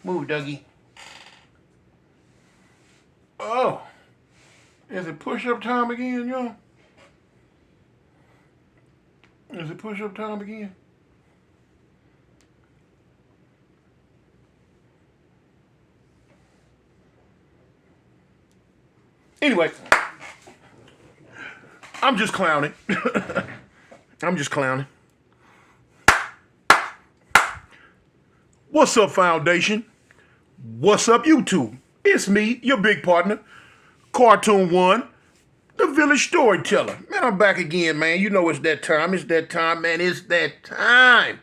Move, Dougie. Oh. Is it push-up time again, y'all? Is it push-up time again? Anyway, I'm just clowning. I'm just clowning. What's up, Foundation? What's up, YouTube? It's me, your big partner, Cartoon One, the village storyteller. Man, I'm back again, man. You know it's that time. It's that time, man. It's that time.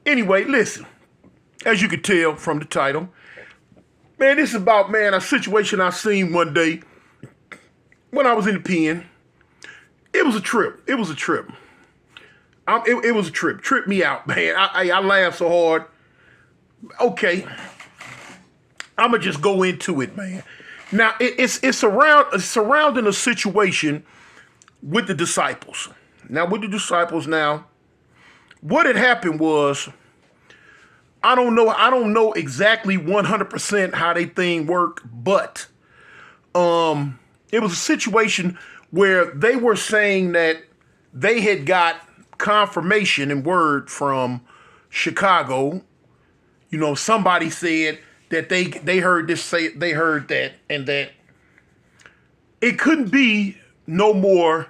Anyway, listen. As you can tell from the title, man, this is about, man, a situation I seen one day when I was in the pen. It was a trip. It was a trip. It was a trip. Tripped me out, man. I laughed so hard. Okay. I'm going to just go into it, man. Now, it's surrounding a situation with the disciples. Now, with the disciples now, what had happened was, I don't know exactly 100% how they thing work, but it was a situation where they were saying that they had got confirmation and word from Chicago. You know, somebody said that they heard this, say they heard that, and that it couldn't be no more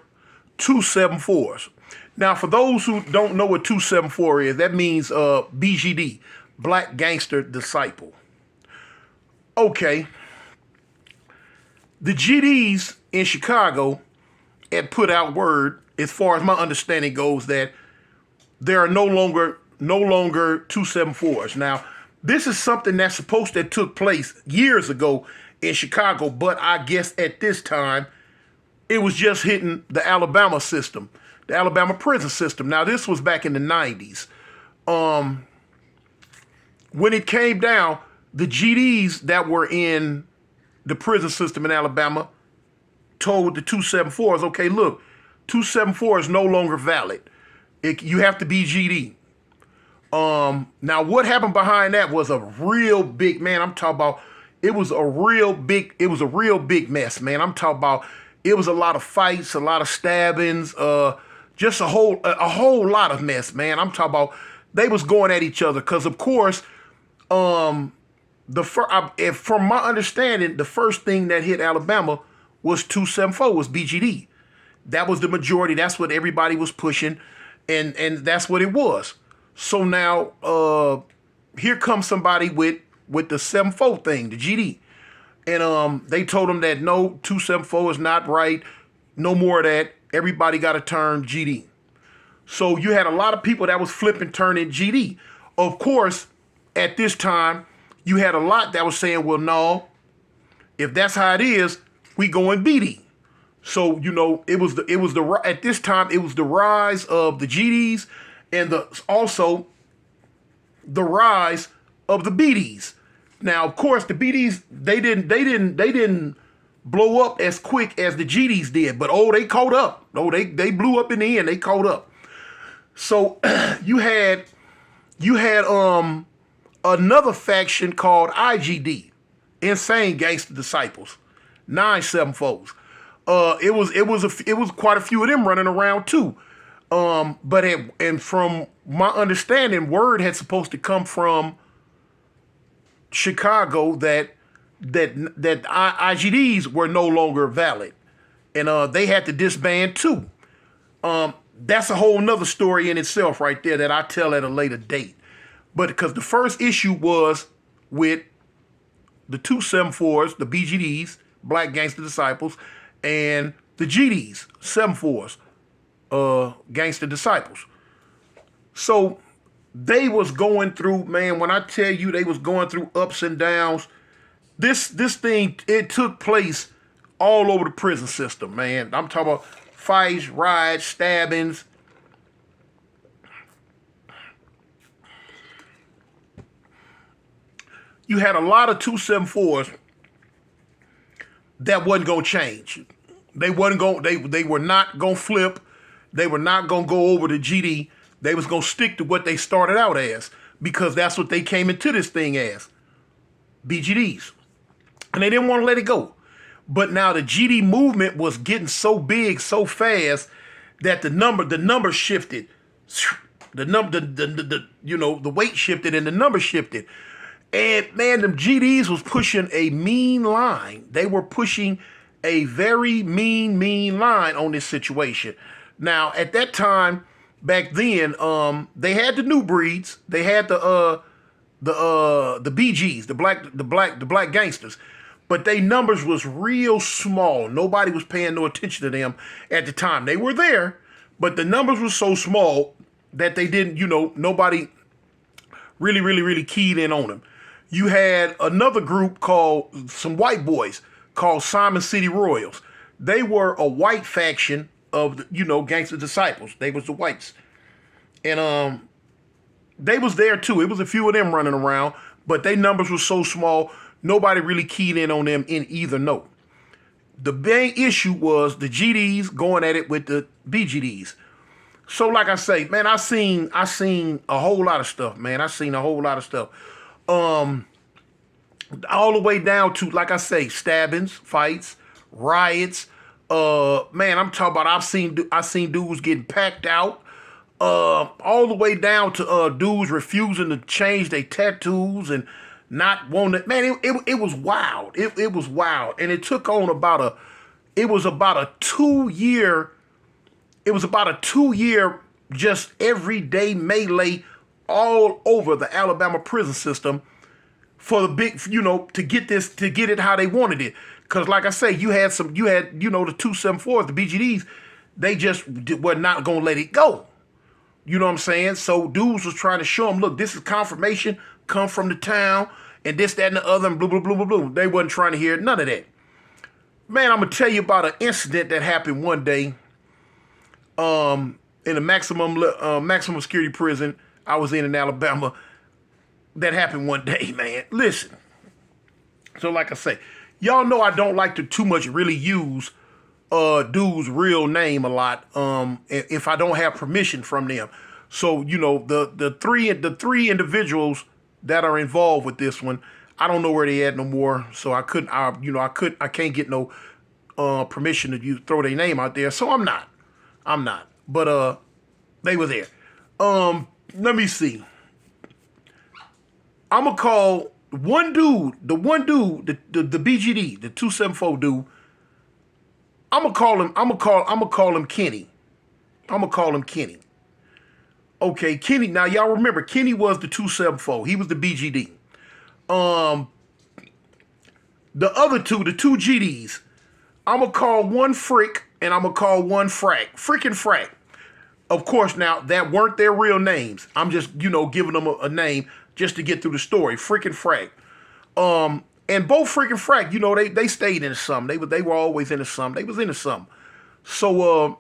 274s. Now, for those who don't know what 274 is, that means BGD, Black Gangster Disciple. Okay. The GDs in Chicago had put out word, as far as my understanding goes, that there are no longer 274s. Now, this is something that's supposed to have took place years ago in Chicago, but I guess at this time, it was just hitting the Alabama system, the Alabama prison system. Now, this was back in the 90s. When it came down, the GDs that were in the prison system in Alabama told the 274s, okay, look, 274 is no longer valid. You have to be GD. Now, what happened behind that was a real big, man, I'm talking about, it was a real big mess, man. I'm talking about, it was a lot of fights, a lot of stabbings, just a whole lot of mess, man. I'm talking about, they was going at each other because, of course, from my understanding, the first thing that hit Alabama was 274, was BGD. That was the majority. That's what everybody was pushing, and that's what it was. So now, here comes somebody with the 74 thing, the GD. And they told them that no, 274 is not right. No more of that. Everybody got to turn GD. So you had a lot of people that was flipping, turning GD. Of course, at this time, you had a lot that was saying, well, no, if that's how it is, we going BD. So, you know, at this time, it was the rise of the GDs and also the rise of the BDs. Now, of course, the BDs, they didn't blow up as quick as the GDs did, but they caught up. They blew up in the end. They caught up. So you had another faction called IGD, Insane Gangster Disciples, 974s. It was quite a few of them running around too. And from my understanding, word had supposed to come from Chicago that IGDs were no longer valid, and they had to disband too. That's a whole nother story in itself right there that I tell at a later date. But because the first issue was with the 274s, the BGDs, Black Gangster Disciples, and the GDs, 74s, Gangster Disciples. So they was going through, man, when I tell you they was going through ups and downs, this thing, it took place all over the prison system, man. I'm talking about fights, riots, stabbings. You had a lot of 274s that wasn't gonna change. They were not gonna flip. They were not gonna go over to GD. They was gonna stick to what they started out as, because that's what they came into this thing as. BGDs. And they didn't want to let it go. But now the GD movement was getting so big so fast that the number shifted. The weight shifted and the number shifted. And man, them GDs was pushing a mean line. They were pushing a very mean line on this situation. Now, at that time, back then, they had the new breeds. They had the BGs, the black gangsters. But they numbers was real small. Nobody was paying no attention to them at the time. They were there, but the numbers were so small that they didn't, nobody really keyed in on them. You had another group called, some white boys called Simon City Royals. They were a white faction of, Gangsta Disciples. They was the whites. And they was there too. It was a few of them running around, but their numbers were so small, nobody really keyed in on them in either note. The main issue was the GDs going at it with the BGDs. So like I say, man, I seen a whole lot of stuff, man. I seen a whole lot of stuff. All the way down to, like I say, stabbings, fights, riots. Man, I'm talking about I seen dudes getting packed out. All the way down to dudes refusing to change their tattoos and not wanting. Man, it was wild. It was wild, and it took on about a 2 year. It was about a 2 year just everyday melee all over the Alabama prison system for the big, to get it how they wanted it. Because like I say, you had the 274s, the BGDs, they just were not going to let it go. You know what I'm saying? So dudes was trying to show them, look, this is confirmation, come from the town, and this, that, and the other, and blah, blah, blah, blah, blah. They wasn't trying to hear none of that. Man, I'm going to tell you about an incident that happened one day in a maximum security prison I was in Alabama. That happened one day, man. Listen. So like I say, y'all know I don't like to too much really use dude's real name a lot if I don't have permission from them. So, the three individuals that are involved with this one, I don't know where they at no more. So I can't get no permission to throw their name out there. So I'm not. But they were there. Let me see. I'm gonna call the BGD, the 274 dude. I'm gonna call him Kenny. Okay, Kenny. Now y'all remember, Kenny was the 274. He was the BGD. The other two, the two GDs, I'm gonna call one Frick and I'm gonna call one Frack. Frick and Frack. Of course, now that weren't their real names. I'm just, giving them a name just to get through the story. Frick and Frack. And both Frick and Frack, they stayed into something. They were always into something. They was into something. So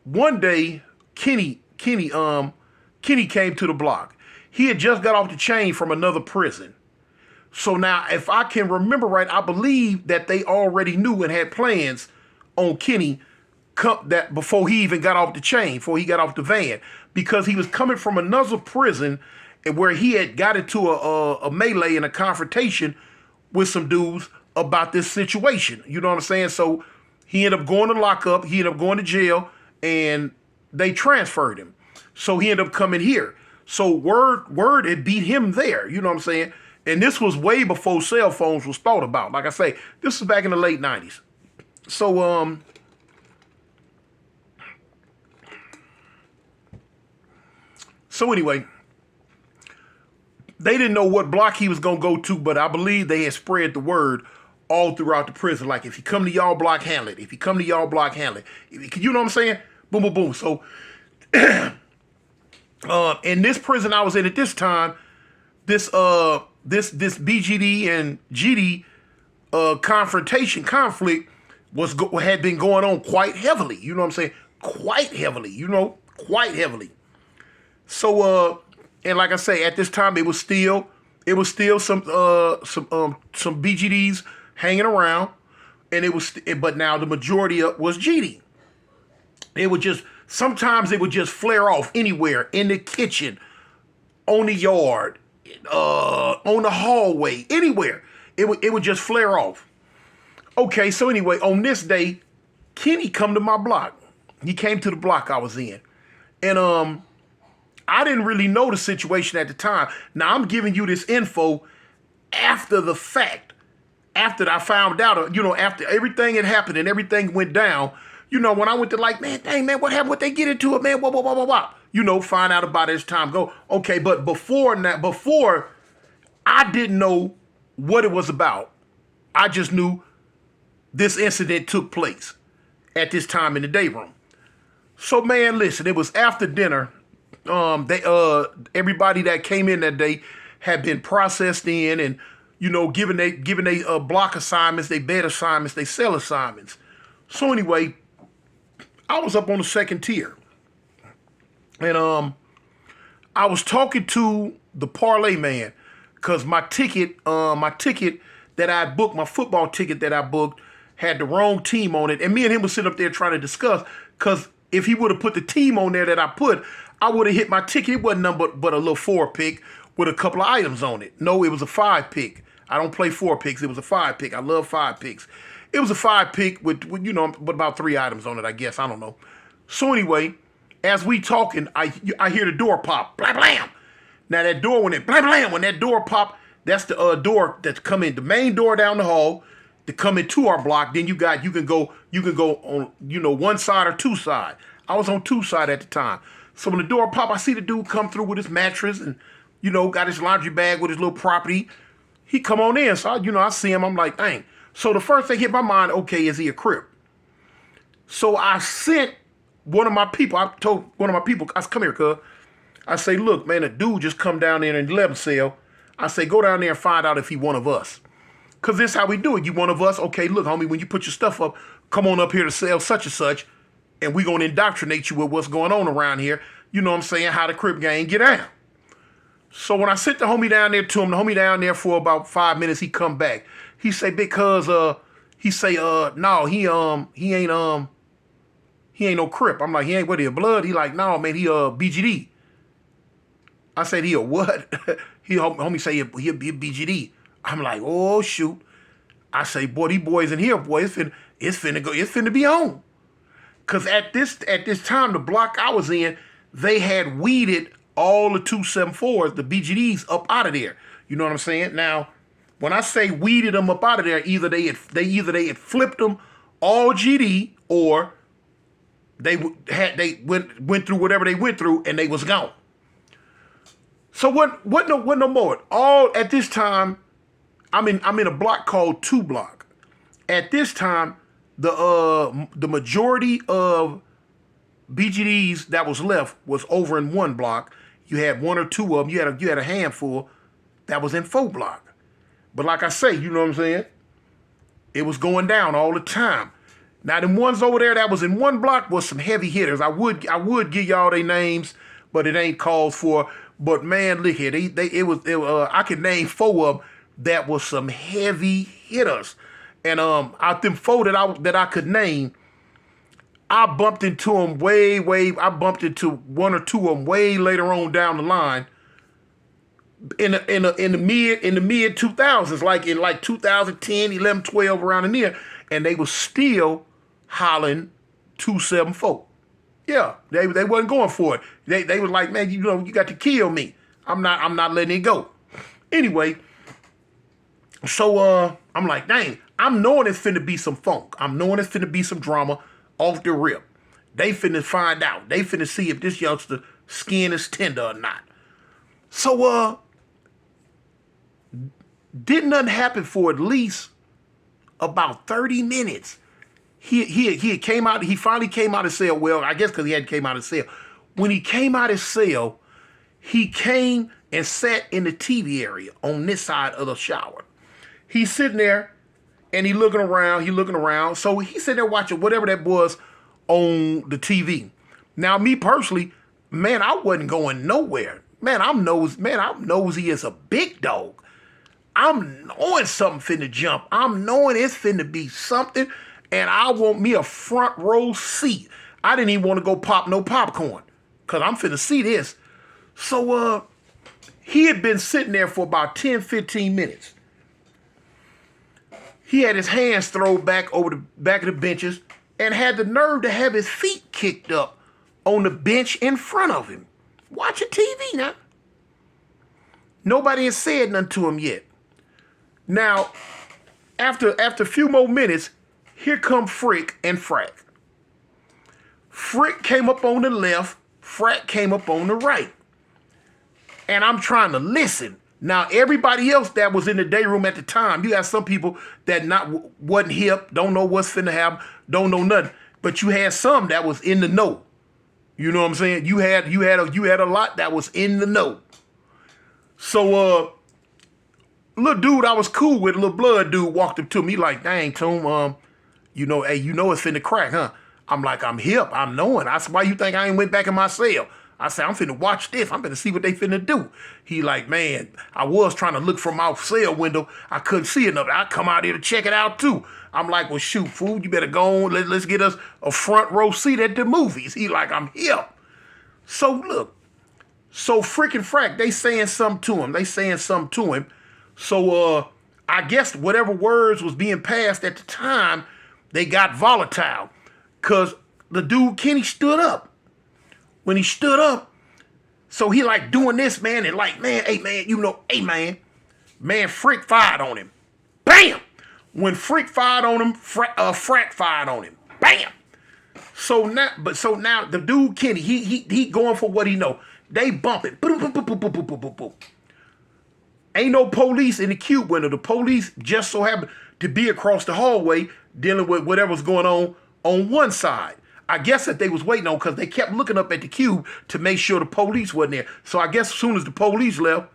one day, Kenny came to the block. He had just got off the chain from another prison. So now, if I can remember right, I believe that they already knew and had plans on Kenny that before he even got off the chain, before he got off the van, because he was coming from another prison and where he had got into a melee and a confrontation with some dudes about this situation. You know what I'm saying? So he ended up going to lockup, he ended up going to jail, and they transferred him. So he ended up coming here. So word had beat him there. You know what I'm saying? And this was way before cell phones was thought about. Like I say, this was back in the late 90s. So anyway, they didn't know what block he was going to go to, but I believe they had spread the word all throughout the prison. Like, if he come to y'all block, handle it. If he come to y'all block, handle it. You know what I'm saying? Boom, boom, boom. So in this prison I was in at this time, this BGD and GD conflict had been going on quite heavily. You know what I'm saying? Quite heavily. So and like I say, at this time it was still some BGDs hanging around, and but now the majority was GD. Sometimes it would just flare off anywhere, in the kitchen, on the yard, on the hallway, anywhere. It would just flare off. Okay, so anyway, on this day, Kenny come to my block. He came to the block I was in. And I didn't really know the situation at the time. Now I'm giving you this info after the fact. After I found out, after everything had happened and everything went down, when I went to like, man, dang, man, what happened? What they get into it, man? Blah. Find out about it as time go. Okay, but before I didn't know what it was about. I just knew this incident took place at this time in the day room. So, man, listen, it was after dinner. Everybody that came in that day had been processed in and, given they block assignments, they bed assignments, they cell assignments. So anyway, I was up on the second tier. And I was talking to the parlay man because my ticket that I booked, my football ticket that I booked, had the wrong team on it. And me and him was sitting up there trying to discuss, because if he would have put the team on there that I put, I would have hit my ticket. It wasn't nothing but a little 4-pick with a couple of items on it. No, it was a 5-pick. I don't play 4 picks. It was a 5-pick. I love 5 picks. It was a 5-pick with about 3 items on it, I guess. I don't know. So anyway, as we talking, I hear the door pop. Blam, blam. Now that door went in. Blam, blam. When that door popped, that's the door that's come in, the main door down the hall to come into our block. Then you can go on, one side or 2 side. I was on 2 side at the time. So when the door pop, I see the dude come through with his mattress and, got his laundry bag with his little property. He come on in. So, I see him. I'm like, dang. So the first thing hit my mind, okay, is he a Crip? So I sent one of my people, I told one of my people, I said, come here, cuz. I say, look, man, a dude just come down there in the 11 cell. I say, go down there and find out if he one of us. Because this is how we do it. You one of us? Okay, look, homie, when you put your stuff up, come on up here to sell such and such, and we going to indoctrinate you with what's going on around here. You know what I'm saying? How the Crip gang get down. So when I sent the homie down there to him, the homie down there for about 5 minutes, he come back. He say, because, no, he ain't no Crip. I'm like, he ain't what, he a blood? He like, no, man, he BGD. I said, he a what? Homie say he a BGD. I'm like, oh shoot. I say, boy, these boys in here, boy, it's finna be on. Cause at this time, the block I was in, they had weeded all the 274s, the BGDs, up out of there. You know what I'm saying? Now, when I say weeded them up out of there, either they had flipped them all GD, or they went through whatever they went through and they was gone. So what no more. All at this time, I'm in a block called 2 block. At this time, the majority of BGDs that was left was over in 1 block. You had 1 or 2 of them. You had a handful that was in 4 block. But like I say, you know what I'm saying? It was going down all the time. Now, them ones over there that was in 1 block was some heavy hitters. I would give y'all their names, but it ain't called for. But man, look here, I could name 4 of them that was some heavy hitters. And out them 4 that I could name, I bumped into them I bumped into 1 or 2 of them way later on down the line. In the mid 2000s, like in 2010, 11, 12, around in there, and they was still hollering 274. Yeah, they wasn't going for it. They was like, man, you got to kill me. I'm not letting it go. Anyway, so I'm like, dang, I'm knowing it's finna be some funk. I'm knowing it's finna be some drama off the rip. They finna find out. They finna see if this youngster skin is tender or not. So didn't nothing happen for at least about 30 minutes. He came out. He finally came out of cell. Well, I guess because he hadn't came out of cell. When he came out of cell, he came and sat in the TV area on this side of the shower. He's sitting there and he looking around. So he's sitting there watching whatever that was on the TV. Now, me personally, man, I wasn't going nowhere. Man, I'm nosy as a big dog. I'm knowing something finna jump. I'm knowing it's finna be something. And I want me a front row seat. I didn't even want to go pop no popcorn, because I'm finna see this. So He had been sitting there for about 10, 15 minutes. He had his hands thrown back over the back of the benches and had the nerve to have his feet kicked up on the bench in front of him. Watching TV now. Nobody has said nothing to him yet. Now, after a few more minutes, here come Frick and Frack. Frick came up on the left, Frack came up on the right. And I'm trying to listen. Now, everybody else that was in the day room at the time, you have some people that wasn't hip, don't know what's finna happen, don't know nothing. But you had some that was in the know. You know what I'm saying? You had a lot that was in the know. So, little dude I was cool with, little blood dude, walked up to me like, dang, Toom, you know, hey, you know it's finna crack, huh? I'm like, I'm hip, I'm knowing. I said, why you think I ain't went back in my cell? I said, I'm finna watch this. I'm finna see what they finna do. He like, man, I was trying to look from my cell window. I couldn't see enough. I come out here to check it out too. I'm like, well, shoot, fool, you better go on. Let's get us a front row seat at the movies. He like, I'm hip. So look, so freaking Frack, they saying something to him. So I guess whatever words was being passed at the time, they got volatile. Cause the dude Kenny stood up. When he stood up, so he like doing this, man, and like, man, hey man, you know, hey man, Frick fired on him. Bam! When Frick fired on him, Frack fired on him. Bam! So now the dude Kenny, he going for what he know. They bumping. Boom, boom, boom, boom, boom, boom, boom, boom. Ain't no police in the cube window. The police just so happened to be across the hallway dealing with whatever's going on one side. I guess that they was waiting on because they kept looking up at the cube to make sure the police wasn't there. So I guess as soon as the police left,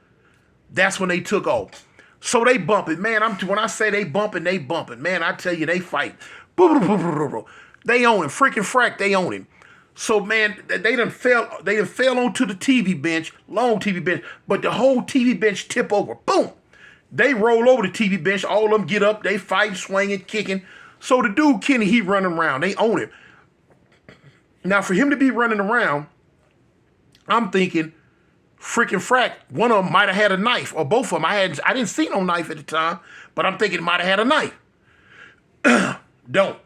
that's when they took off. So they bumping. Man, when I say they bumping. Man, I tell you, they fight. They own him. Freaking Frack, they own him. So, man, they done fell onto the TV bench, long TV bench, but the whole TV bench tip over. Boom! They roll over the TV bench. All of them get up. They fight, swinging, kicking. So the dude, Kenny, he running around. They own him. Now, for him to be running around, I'm thinking, freaking Frack, one of them might have had a knife, or both of them. I didn't see no knife at the time, but I'm thinking it might have had a knife. Don't.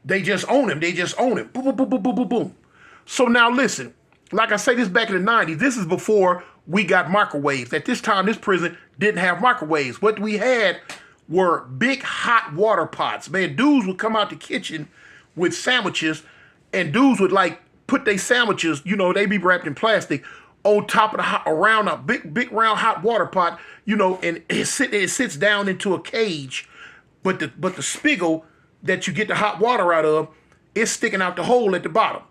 They just own him. Boom, boom, boom, boom, boom, boom, boom. So now listen, like I say, this back in the 90s, this is before we got microwaves. At this time, this prison didn't have microwaves. What we had were big hot water pots. Man, dudes would come out the kitchen with sandwiches, and dudes would like put their sandwiches, you know, they be wrapped in plastic, on top of around a big round hot water pot, you know, and it sits down into a cage, but the spiggle that you get the hot water out of is sticking out the hole at the bottom.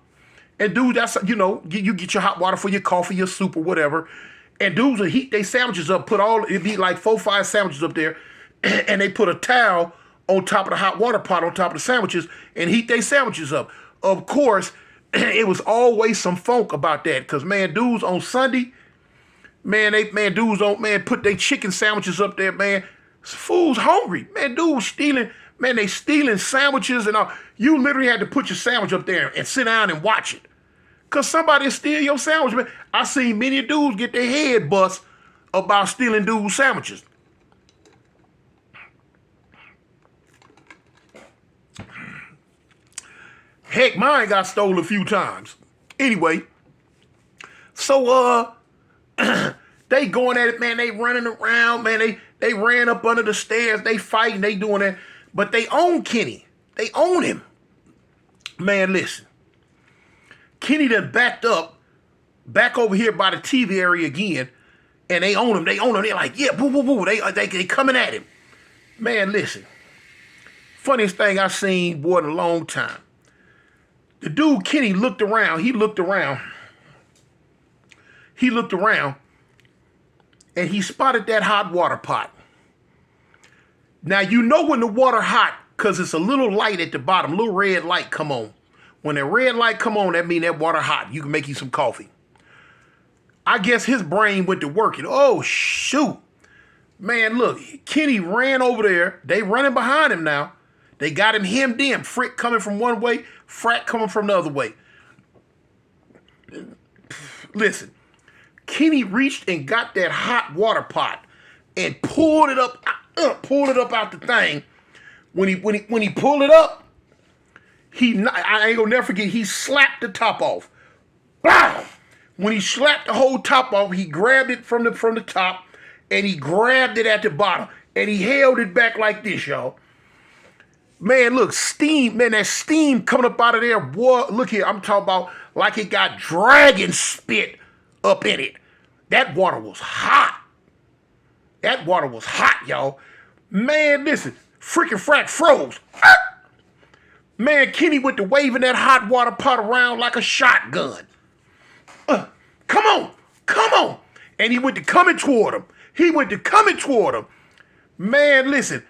And dude, that's, you know, you get your hot water for your coffee, your soup, or whatever. And dudes would heat their sandwiches up, it'd be like 4 or 5 sandwiches up there, and they put a towel on top of the hot water pot on top of the sandwiches and heat their sandwiches up. Of course, it was always some funk about that, because, man, dudes on Sunday, dudes don't put their chicken sandwiches up there, man. Fools hungry. Man, dudes stealing, man, they stealing sandwiches and all. You literally had to put your sandwich up there and sit down and watch it, because somebody steal your sandwich, man. I seen many dudes get their head bust about stealing dudes' sandwiches. Heck, mine got stolen a few times. Anyway, so they going at it, man. They running around, man. They ran up under the stairs. They fighting. They doing that. But they own Kenny. They own him. Man, listen. Kenny done backed up, back over here by the TV area again, and they own him. They own him. They're like, yeah, boo, boo, boo. They coming at him. Man, listen. Funniest thing I seen, boy, in a long time. The dude, Kenny, looked around. He looked around, and he spotted that hot water pot. Now, you know when the water hot, because it's a little light at the bottom, a little red light come on. When that red light come on, that means that water hot. You can make you some coffee. I guess his brain went to working. Oh, shoot. Man, look, Kenny ran over there. They running behind him now. They got him hemmed in. Frick coming from one way, Frack coming from the other way. Listen, Kenny reached and got that hot water pot and pulled it up out the thing. When he pulled it up, I ain't gonna never forget, he slapped the top off. Wow! When he slapped the whole top off, he grabbed it from the top and he grabbed it at the bottom and he held it back like this, y'all. Man, look, steam, man, that steam coming up out of there, boy, look here, I'm talking about like it got dragon spit up in it. That water was hot. That water was hot, y'all. Man, listen, freaking Frack froze. Man, Kenny went to waving that hot water pot around like a shotgun. Come on. And he went to coming toward him. Man, listen.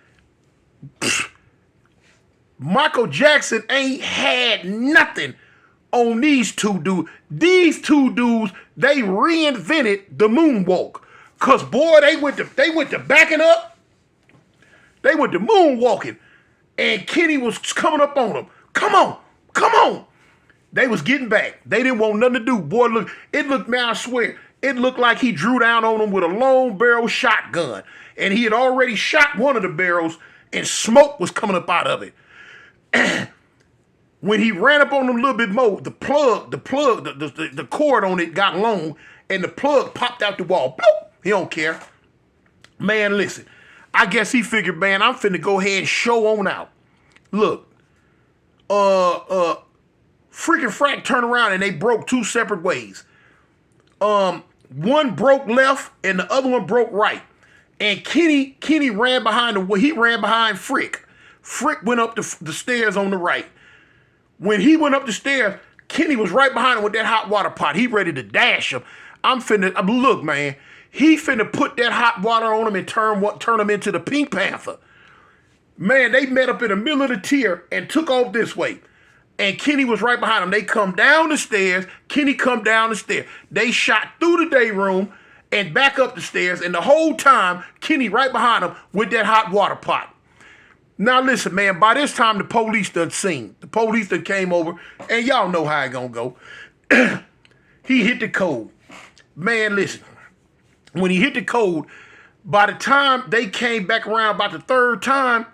Michael Jackson ain't had nothing on these two dudes. These two dudes, they reinvented the moonwalk. Cause boy, they went to backing up. They went to moonwalking. And Kenny was coming up on them. Come on. They was getting back. They didn't want nothing to do. Boy, look, man, I swear, it looked like he drew down on them with a long barrel shotgun. And he had already shot one of the barrels and smoke was coming up out of it. When he ran up on them a little bit more, the cord on it got long and the plug popped out the wall. Boop! He don't care. Man, listen. I guess he figured, man, I'm finna go ahead and show on out. Look, freaking Frack turned around and they broke two separate ways. One broke left and the other one broke right. And Kenny ran behind Frick. Frick went up the stairs on the right. When he went up the stairs, Kenny was right behind him with that hot water pot. He ready to dash him. Look, man. He finna put that hot water on him and turn him into the Pink Panther. Man, they met up in the middle of the tier and took off this way. And Kenny was right behind him. They come down the stairs. Kenny come down the stairs. They shot through the day room and back up the stairs. And the whole time, Kenny right behind him with that hot water pot. Now listen, man, by this time the police done seen. The police done came over, and y'all know how it gonna go. He hit the code. Man, listen. When he hit the code, by the time they came back around about the third time,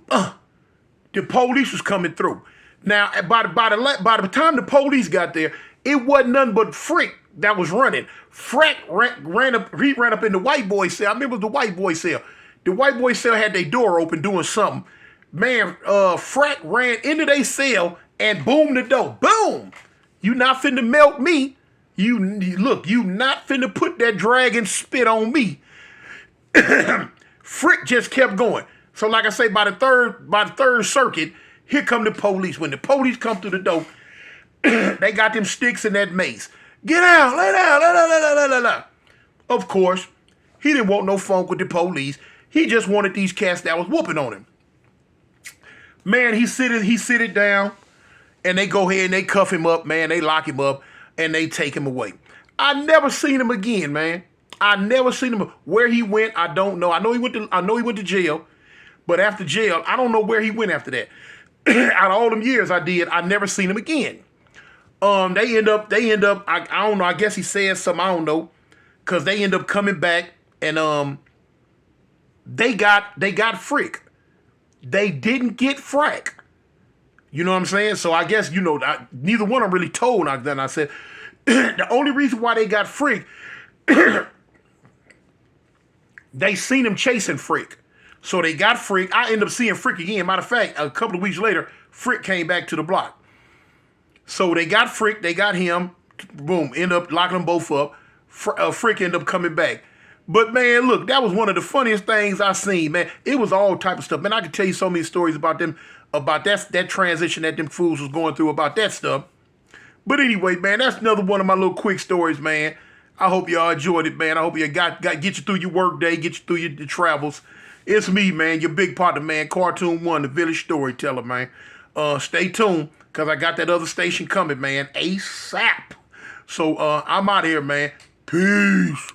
the police was coming through. Now, by the time the police got there, it wasn't nothing but Frick that was running. Frack ran up in the white boy cell. I remember the white boy cell. The white boy cell had their door open doing something. Man, Frack ran into their cell and boomed the door. Boom! You not finna melt me. You not finna put that dragon spit on me. Frick just kept going. So like I say, by the third circuit, here come the police. When the police come through the door, they got them sticks and that mace. Get out, lay down, la. Of course, he didn't want no funk with the police. He just wanted these cats that was whooping on him. Man, he sit it down, and they go ahead and they cuff him up, man. They lock him up, and they take him away. I never seen him again, man. I never seen him. Where he went, I don't know. I know he went to jail, but after jail, I don't know where he went after that. Out of all them years I never seen him again. They end up. I don't know. I guess he said something. I don't know, cause they end up coming back and they got Frick. They didn't get Frack. You know what I'm saying? So I guess neither one of them really told. Then I said the only reason why they got Frick, they seen him chasing Frick. So they got Frick. I ended up seeing Frick again. Matter of fact, a couple of weeks later, Frick came back to the block. So they got Frick. They got him. Boom. End up locking them both up. Frick ended up coming back. But man, look, that was one of the funniest things I seen, man. It was all type of stuff. Man, I could tell you so many stories about them, about that transition that them fools was going through about that stuff. But anyway, man, that's another one of my little quick stories, man. I hope y'all enjoyed it, man. I hope you got get you through your work day, get you through your travels. It's me, man, your big partner, man, Cartoon One, the village storyteller, man. Stay tuned, because I got that other station coming, man, ASAP. So I'm out here, man. Peace.